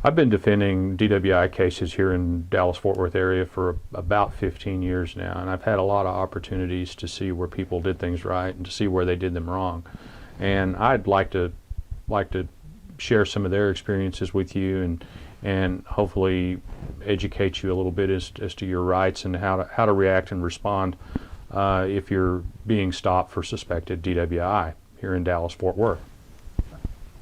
I've been defending DWI cases here in Dallas-Fort Worth area for about 15 years now, and I've had a lot of opportunities to see where people did things right and to see where they did them wrong. And I'd like to share some of their experiences with you and hopefully educate you a little bit as to your rights and how to react and respond if you're being stopped for suspected DWI here in Dallas-Fort Worth.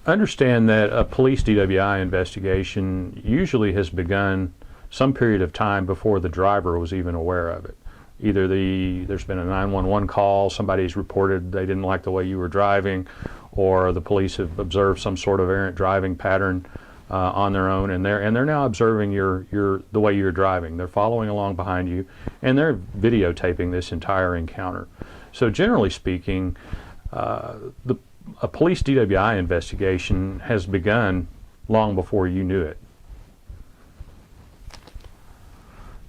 Understand that a police DWI investigation usually has begun some period of time before the driver was even aware of it. Either there's been a 911 call, somebody's reported they didn't like the way you were driving, or the police have observed some sort of errant driving pattern on their own, and they're now observing the way you're driving. They're following along behind you, and they're videotaping this entire encounter. So generally speaking, a police DWI investigation has begun long before you knew it.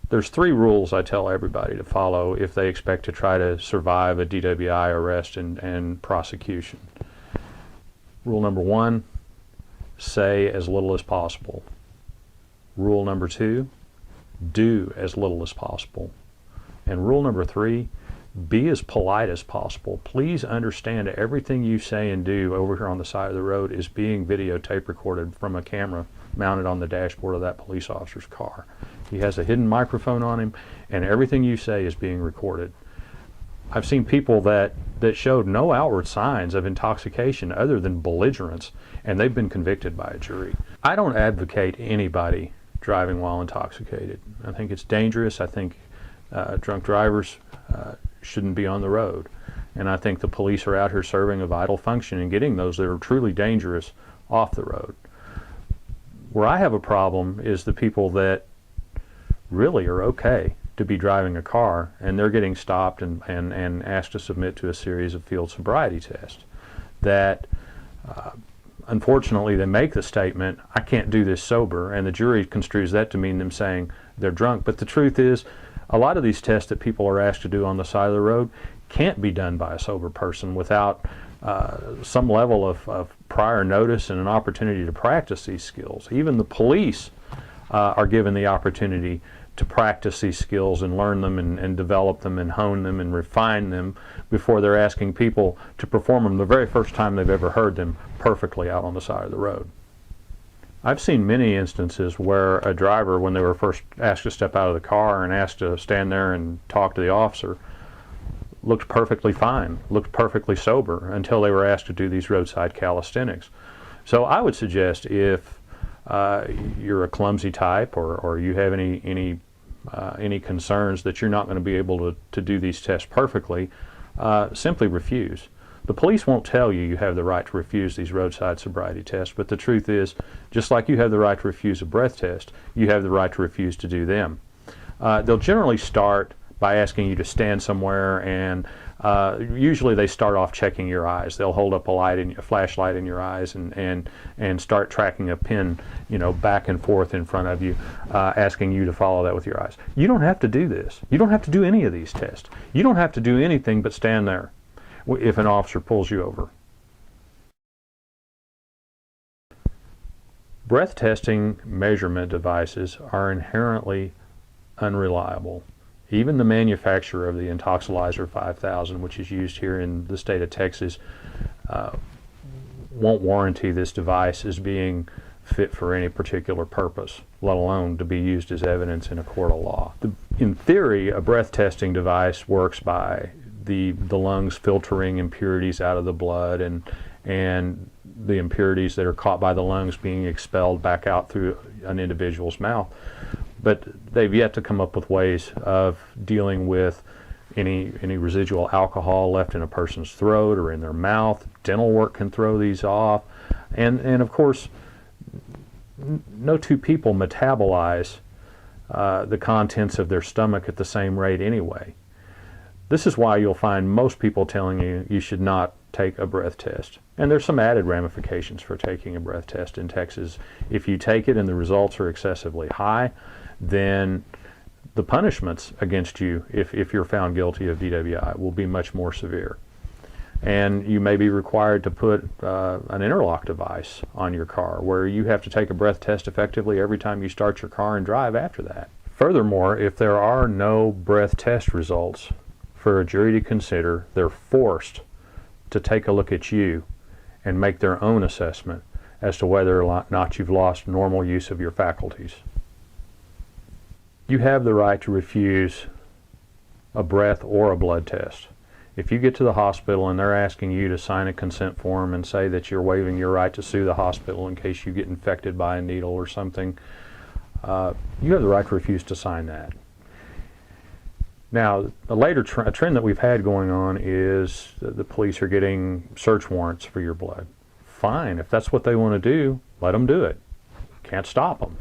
There's 3 rules I tell everybody to follow if they expect to try to survive a DWI arrest and prosecution. Rule number 1, say as little as possible. Rule number 2, do as little as possible. And rule number 3, be as polite as possible. Please understand that everything you say and do over here on the side of the road is being videotape recorded from a camera mounted on the dashboard of that police officer's car. He has a hidden microphone on him, and everything you say is being recorded. I've seen people that showed no outward signs of intoxication other than belligerence, and they've been convicted by a jury. I don't advocate anybody driving while intoxicated. I think it's dangerous. I think drunk drivers shouldn't be on the road. And I think the police are out here serving a vital function and getting those that are truly dangerous off the road. Where I have a problem is the people that really are okay to be driving a car and they're getting stopped and asked to submit to a series of field sobriety tests. That unfortunately they make the statement, I can't do this sober, and the jury construes that to mean them saying they're drunk. But the truth is, a lot of these tests that people are asked to do on the side of the road can't be done by a sober person without some level of prior notice and an opportunity to practice these skills. Even the police are given the opportunity to practice these skills and learn them and develop them and hone them and refine them before they're asking people to perform them the very first time they've ever heard them perfectly out on the side of the road. I've seen many instances where a driver, when they were first asked to step out of the car and asked to stand there and talk to the officer, looked perfectly fine, looked perfectly sober until they were asked to do these roadside calisthenics. So I would suggest if you're a clumsy type or you have any concerns that you're not going to be able to do these tests perfectly, simply refuse. The police won't tell you you have the right to refuse these roadside sobriety tests, but the truth is, just like you have the right to refuse a breath test, you have the right to refuse to do them. They'll generally start by asking you to stand somewhere, and usually they start off checking your eyes. They'll hold up a flashlight in your eyes and start tracking a pin, back and forth in front of you, asking you to follow that with your eyes. You don't have to do this. You don't have to do any of these tests. You don't have to do anything but stand there if an officer pulls you over. Breath testing measurement devices are inherently unreliable. Even the manufacturer of the Intoxilizer 5000, which is used here in the state of Texas, won't warranty this device as being fit for any particular purpose, let alone to be used as evidence in a court of law. In theory, a breath testing device works by the lungs filtering impurities out of the blood and the impurities that are caught by the lungs being expelled back out through an individual's mouth. But they've yet to come up with ways of dealing with any residual alcohol left in a person's throat or in their mouth. Dental work can throw these off. And of course, no two people metabolize the contents of their stomach at the same rate anyway. This is why you'll find most people telling you you should not take a breath test. And there's some added ramifications for taking a breath test in Texas. If you take it and the results are excessively high, then the punishments against you, if you're found guilty of DWI, will be much more severe. And you may be required to put an interlock device on your car where you have to take a breath test effectively every time you start your car and drive after that. Furthermore, if there are no breath test results for a jury to consider, they're forced to take a look at you and make their own assessment as to whether or not you've lost normal use of your faculties. You have the right to refuse a breath or a blood test. If you get to the hospital and they're asking you to sign a consent form and say that you're waiving your right to sue the hospital in case you get infected by a needle or something, you have the right to refuse to sign that. Now, a trend that we've had going on is the police are getting search warrants for your blood. Fine, if that's what they want to do, let them do it. Can't stop them.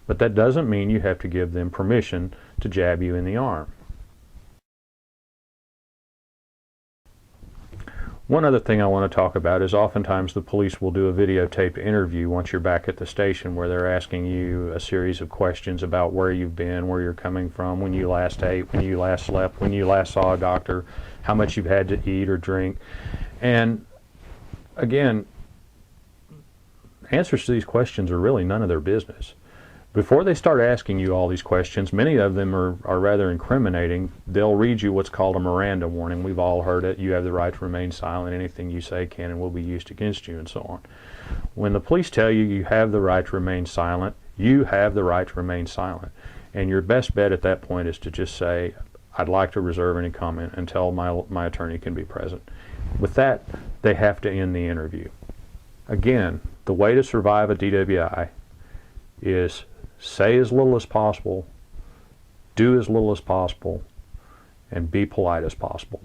But that doesn't mean you have to give them permission to jab you in the arm. One other thing I want to talk about is oftentimes the police will do a videotape interview once you're back at the station where they're asking you a series of questions about where you've been, where you're coming from, when you last ate, when you last slept, when you last saw a doctor, how much you've had to eat or drink. And again, answers to these questions are really none of their business. Before they start asking you all these questions, many of them are rather incriminating. They'll read you what's called a Miranda Warning. We've all heard it. You have the right to remain silent. Anything you say can and will be used against you, and so on. When the police tell you you have the right to remain silent, you have the right to remain silent. And your best bet at that point is to just say, I'd like to reserve any comment until my attorney can be present. With that, they have to end the interview. Again, the way to survive a DWI is say as little as possible, do as little as possible, and be polite as possible.